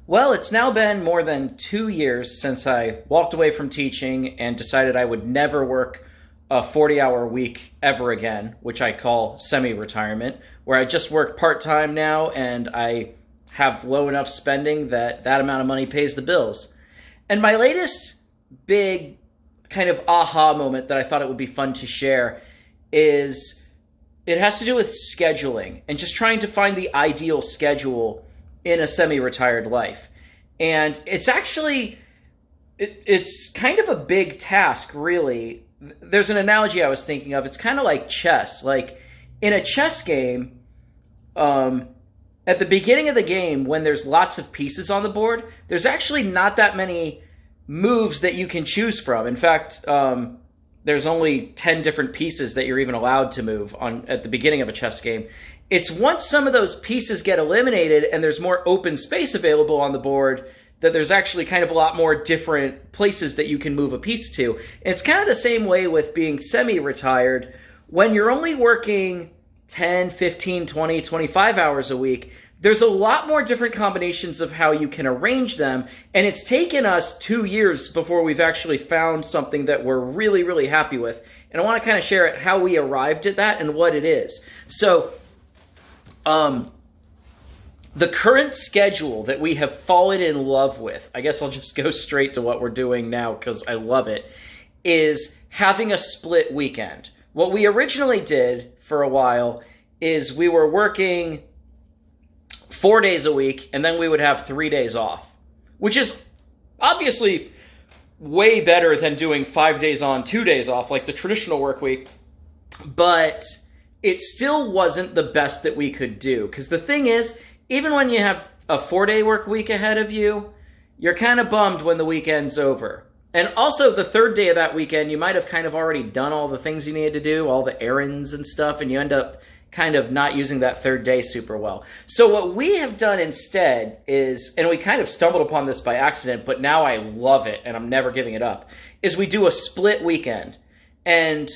Well, it's now been more than 2 years since I walked away from teaching and decided I would never work a 40-hour week ever again, which I call semi-retirement, where I just work part-time now and I have low enough spending that that amount of money pays the bills. And my latest big kind of aha moment that I thought it would be fun to share is it has to do with scheduling and just trying to find the ideal schedule in a semi-retired life. And it's actually, it's kind of a big task, really. There's an analogy I was thinking of. It's kind of like chess. Like in a chess game, at the beginning of the game, when there's lots of pieces on the board, there's actually not that many moves that you can choose from. In fact, there's only 10 different pieces that you're even allowed to move on at the beginning of a chess game. It's once some of those pieces get eliminated and there's more open space available on the board that there's actually kind of a lot more different places that you can move a piece to. And it's kind of the same way with being semi-retired. When you're only working 10, 15, 20, 25 hours a week, there's a lot more different combinations of how you can arrange them. And it's taken us 2 years before we've actually found something that we're really, really happy with. And I want to kind of share it, how we arrived at that and what it is. So, the current schedule that we have fallen in love with, I guess I'll just go straight to what we're doing now because I love it, is having a split weekend. What we originally did for a while is we were working 4 days a week and then we would have 3 days off, which is obviously way better than doing 5 days on, 2 days off like the traditional work week, but it still wasn't the best that we could do. Because the thing is, even when you have a 4-day work week ahead of you, you're kind of bummed when the weekend's over. And also the third day of that weekend, you might have kind of already done all the things you needed to do, all the errands and stuff, and you end up kind of not using that third day super well. So what we have done instead is, and we kind of stumbled upon this by accident, but now I love it and I'm never giving it up, is we do a split weekend. And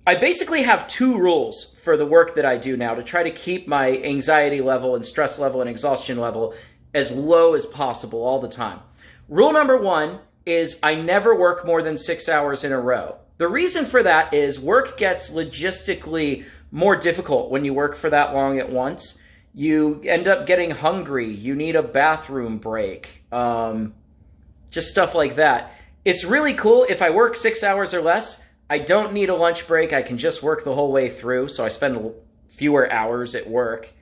I basically have 2 rules for the work that I do now to try to keep my anxiety level and stress level and exhaustion level as low as possible all the time. Rule number 1 is I never work more than 6 hours in a row. The reason for that is work gets logistically more difficult when you work for that long at once. You end up getting hungry. You need a bathroom break. Just stuff like that. It's really cool if I work 6 hours or less. I don't need a lunch break. I can just work the whole way through, so I spend fewer hours at work.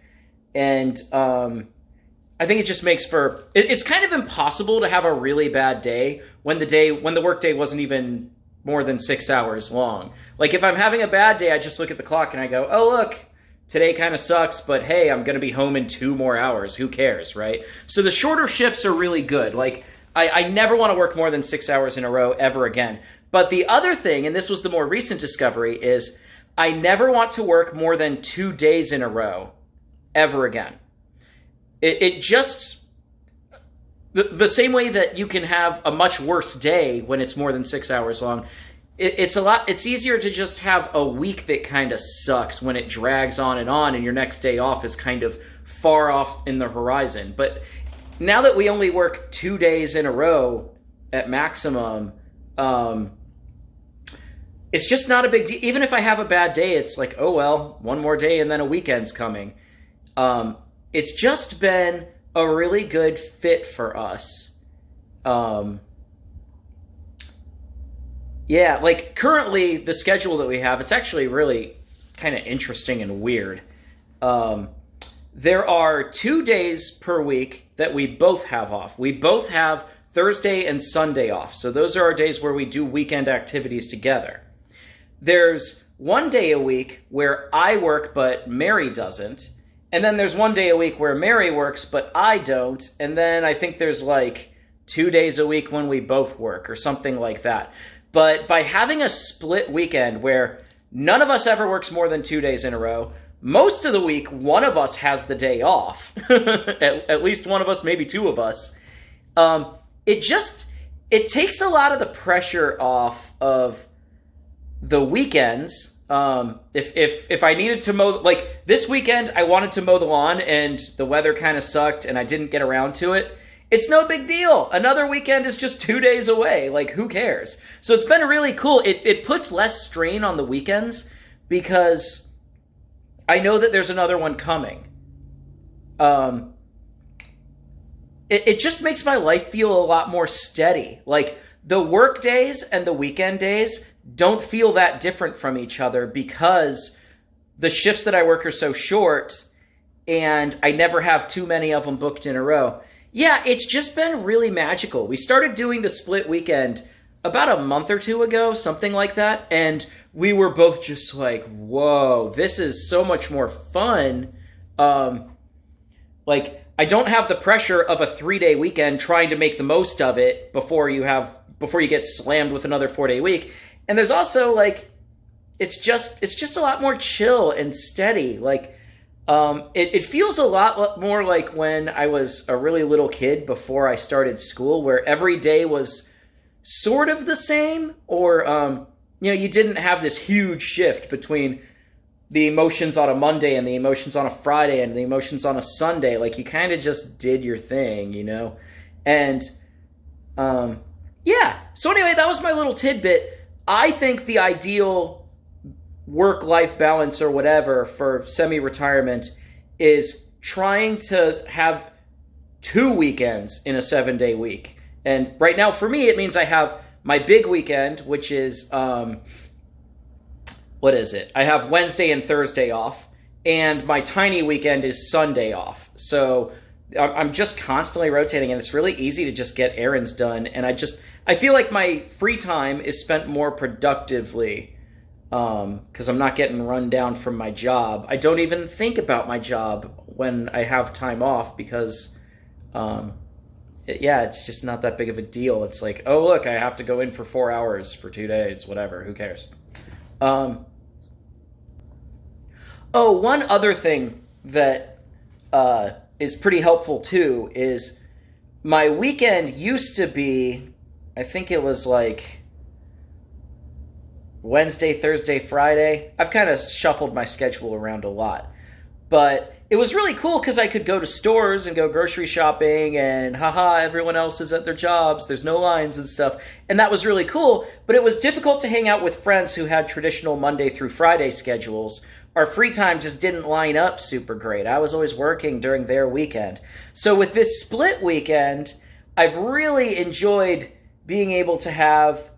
And I think it just makes for... It's kind of impossible to have a really bad day when the work day wasn't even more than 6 hours long. Like, if I'm having a bad day, I just look at the clock and I go, oh, look, today kind of sucks, but hey, I'm going to be home in 2 more hours. Who cares, right? So the shorter shifts are really good. Like, I never want to work more than 6 hours in a row ever again. But the other thing, and this was the more recent discovery, is I never want to work more than 2 days in a row ever again. It just, the same way that you can have a much worse day when it's more than 6 hours long, it's easier to just have a week that kind of sucks when it drags on and your next day off is kind of far off in the horizon. But now that we only work 2 days in a row at maximum, it's just not a big deal. Even if I have a bad day, it's like, oh, well, one more day and then a weekend's coming. It's just been a really good fit for us. Yeah, like currently the schedule that we have, it's actually really kind of interesting and weird. There are 2 days per week that we both have off. We both have Thursday and Sunday off. So those are our days where we do weekend activities together. There's 1 day a week where I work but Mary doesn't. And then there's 1 day a week where Mary works but I don't. And then I think there's like 2 days a week when we both work or something like that. But by having a split weekend where none of us ever works more than 2 days in a row, most of the week one of us has the day off. at least one of us, maybe 2 of us. It takes a lot of the pressure off of the weekends If I needed to mow, like this weekend, I wanted to mow the lawn and the weather kind of sucked and I didn't get around to it. It's no big deal. Another weekend is just 2 days away. Like, who cares? So it's been really cool. It puts less strain on the weekends because I know that there's another one coming. It just makes my life feel a lot more steady. Like, the work days and the weekend days don't feel that different from each other because the shifts that I work are so short and I never have too many of them booked in a row. Yeah, it's just been really magical. We started doing the split weekend about a month or two ago, something like that, and we were both just like, whoa, this is so much more fun. Like, I don't have the pressure of a 3-day weekend trying to make the most of it before you get slammed with another 4-day week. And there's also, like, it's just a lot more chill and steady. Like, it feels a lot more like when I was a really little kid before I started school, where every day was sort of the same, or, you didn't have this huge shift between the emotions on a Monday and the emotions on a Friday and the emotions on a Sunday. Like, you kind of just did your thing, And, yeah. So anyway, that was my little tidbit. I think the ideal work-life balance or whatever for semi-retirement is trying to have 2 weekends in a 7-day week. And right now, for me, it means I have my big weekend, which is, what is it? I have Wednesday and Thursday off, and my tiny weekend is Sunday off. So I'm just constantly rotating, and it's really easy to just get errands done. And I feel like my free time is spent more productively because I'm not getting run down from my job. I don't even think about my job when I have time off because, it's just not that big of a deal. It's like, oh, look, I have to go in for 4 hours for 2 days, whatever, who cares? One other thing that is pretty helpful too is my weekend used to be, I think it was like Wednesday, Thursday, Friday. I've kind of shuffled my schedule around a lot. But it was really cool because I could go to stores and go grocery shopping and everyone else is at their jobs. There's no lines and stuff. And that was really cool. But it was difficult to hang out with friends who had traditional Monday through Friday schedules. Our free time just didn't line up super great. I was always working during their weekend. So with this split weekend, I've really enjoyed being able to have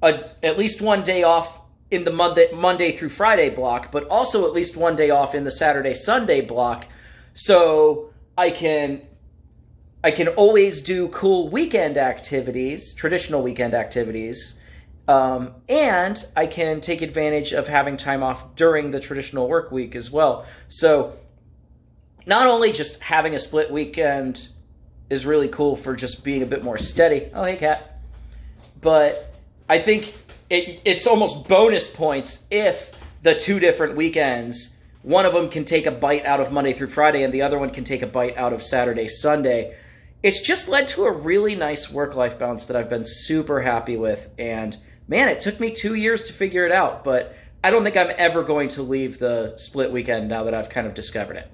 at least 1 day off in the Monday through Friday block, but also at least 1 day off in the Saturday, Sunday block. So I can always do cool weekend activities, traditional weekend activities, and I can take advantage of having time off during the traditional work week as well. So not only just having a split weekend is really cool for just being a bit more steady. Oh, hey, Kat. But I think it's almost bonus points if the 2 different weekends, one of them can take a bite out of Monday through Friday and the other one can take a bite out of Saturday, Sunday. It's just led to a really nice work-life balance that I've been super happy with. And man, it took me 2 years to figure it out, but I don't think I'm ever going to leave the split weekend now that I've kind of discovered it.